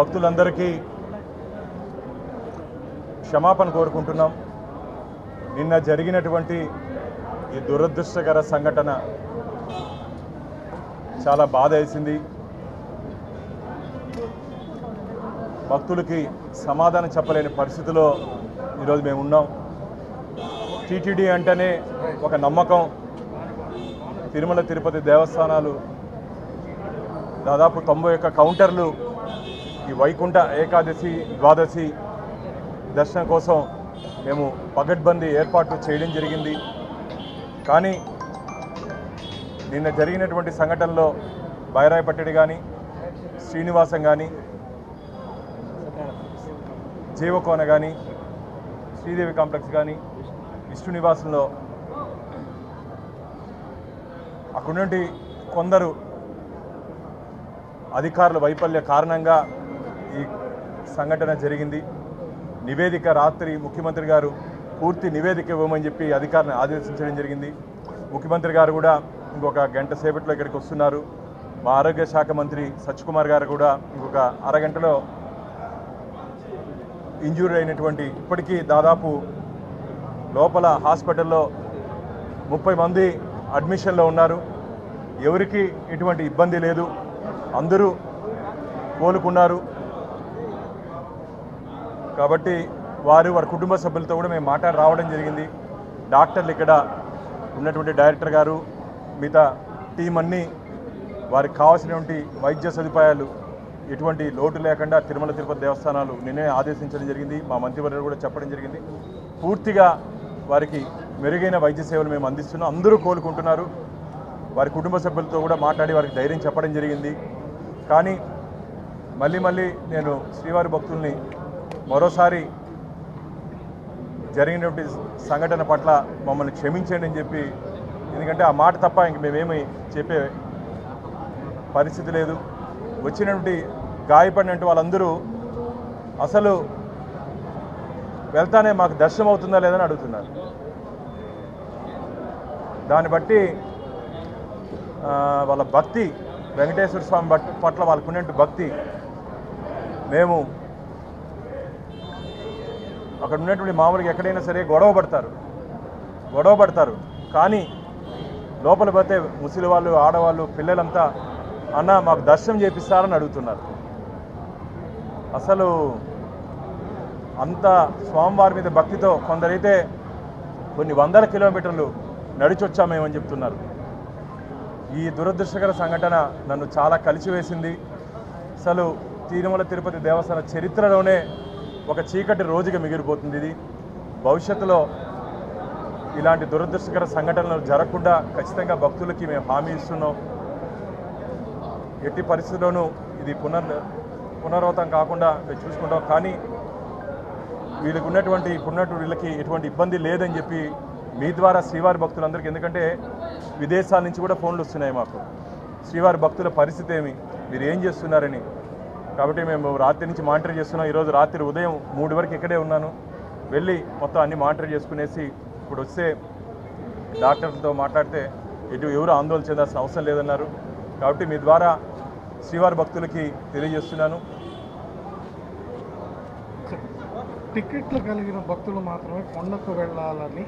భక్తులందరికీ క్షమాపణ కోరుకుంటున్నాం. నిన్న జరిగినటువంటి ఈ దురదృష్టకర సంఘటన చాలా బాధ వేసింది. భక్తులకి సమాధానం చెప్పలేని పరిస్థితిలో ఈరోజు మేము ఉన్నాం. టీటీడీ అంటేనే ఒక నమ్మకం. తిరుమల తిరుపతి దేవస్థానాలు దాదాపు 91 కౌంటర్లు ఈ వైకుంఠ ఏకాదశి ద్వాదశి దర్శనం కోసం మేము పగడ్బందీ ఏర్పాట్లు చేయడం జరిగింది. కానీ నిన్న జరిగినటువంటి సంఘటనలో బైరాయపట్టడి కానీ, శ్రీనివాసం కానీ, జీవకోన కానీ, శ్రీదేవి కాంప్లెక్స్ కానీ, విష్ణు నివాసంలో అక్కడుండి కొందరు అధికారుల వైఫల్య కారణంగా ఈ సంఘటన జరిగింది. నివేదిక రాత్రి ముఖ్యమంత్రి గారు పూర్తి నివేదిక ఇవ్వమని చెప్పి అధికారులను ఆదేశించడం జరిగింది. ముఖ్యమంత్రి గారు కూడా ఇంకొక గంట సేపట్లో ఇక్కడికి వస్తున్నారు. మా ఆరోగ్య శాఖ మంత్రి సత్యకుమార్ గారు కూడా ఇంకొక అరగంటలో ఇంజూరీ అయినటువంటి ఇప్పటికీ దాదాపు లోపల హాస్పిటల్లో 30 మంది అడ్మిషన్లో ఉన్నారు. ఎవరికి ఎటువంటి ఇబ్బంది లేదు, అందరూ కోలుకున్నారు. కాబట్టి వారి కుటుంబ సభ్యులతో కూడా మేము మాట్లాడి రావడం జరిగింది. డాక్టర్లు ఇక్కడ ఉన్నటువంటి డైరెక్టర్ గారు మిగతా టీం అన్నీ వారికి కావాల్సినటువంటి వైద్య సదుపాయాలు ఎటువంటి లోటు లేకుండా తిరుమల తిరుపతి దేవస్థానాలు నిన్నే ఆదేశించడం జరిగింది. మా మంత్రివర్యులు కూడా చెప్పడం జరిగింది. పూర్తిగా వారికి మెరుగైన వైద్య సేవలు మేము అందిస్తున్నాం. అందరూ కోలుకుంటున్నారు. వారి కుటుంబ సభ్యులతో కూడా మాట్లాడి వారికి ధైర్యం చెప్పడం జరిగింది. కానీ మళ్ళీ నేను శ్రీవారి భక్తుల్ని మరోసారి జరిగినటువంటి సంఘటన పట్ల మమ్మల్ని క్షమించండి అని చెప్పి, ఎందుకంటే ఆ మాట తప్ప ఇంక మేమేమి చెప్పే పరిస్థితి లేదు. వచ్చినటువంటి గాయపడినట్టు వాళ్ళందరూ అసలు వెళ్తానే మాకు దర్శనం అవుతుందా లేదని అడుగుతున్నారు. దాన్ని బట్టి వాళ్ళ భక్తి, వెంకటేశ్వర స్వామి పట్ల వాళ్ళకున్నట్టు భక్తి, మేము అక్కడ ఉన్నటువంటి మామూలుగా ఎక్కడైనా సరే గొడవ పడతారు. కానీ లోపల పోతే ముసలి వాళ్ళు, ఆడవాళ్ళు, పిల్లలంతా అన్న మాకు దర్శనం చేపిస్తారని అడుగుతున్నారు. అసలు అంత స్వామివారి మీద భక్తితో కొందరైతే కొన్ని వందల కిలోమీటర్లు నడిచొచ్చామేమని చెప్తున్నారు. ఈ దురదృష్టకర సంఘటన నన్ను చాలా కలిసివేసింది. అసలు తిరుమల తిరుపతి దేవస్థాన చరిత్రలోనే ఒక చీకటి రోజుగా మిగిలిపోతుంది. ఇది భవిష్యత్తులో ఇలాంటి దురదృష్టకర సంఘటనలు జరగకుండా ఖచ్చితంగా భక్తులకి మేము హామీ ఇస్తున్నాం. ఎట్టి పరిస్థితుల్లోనూ ఇది పునరావృతం కాకుండా చూసుకుంటాం. కానీ వీళ్ళకి ఎటువంటి ఇబ్బంది లేదని చెప్పి మీ ద్వారా శ్రీవారి భక్తులందరికీ, ఎందుకంటే విదేశాల నుంచి కూడా ఫోన్లు వస్తున్నాయి మాకు, శ్రీవారి భక్తుల పరిస్థితి ఏమి, మీరు ఏం చేస్తున్నారని. కాబట్టి మేము రాత్రి నుంచి మానిటర్ చేస్తున్నాం. ఈరోజు రాత్రి ఉదయం 3 వరకు ఇక్కడే ఉన్నాను. వెళ్ళి మొత్తం అన్ని మానిటర్ చేసుకునేసి ఇప్పుడు వస్తే డాక్టర్లతో మాట్లాడితే ఎవరు ఆందోళన చెందాల్సిన అవసరం లేదన్నారు. కాబట్టి మీ ద్వారా శ్రీవారి భక్తులకి తెలియజేస్తున్నాను. టికెట్లు కలిగిన భక్తులు మాత్రమే కొండకు వెళ్ళాలని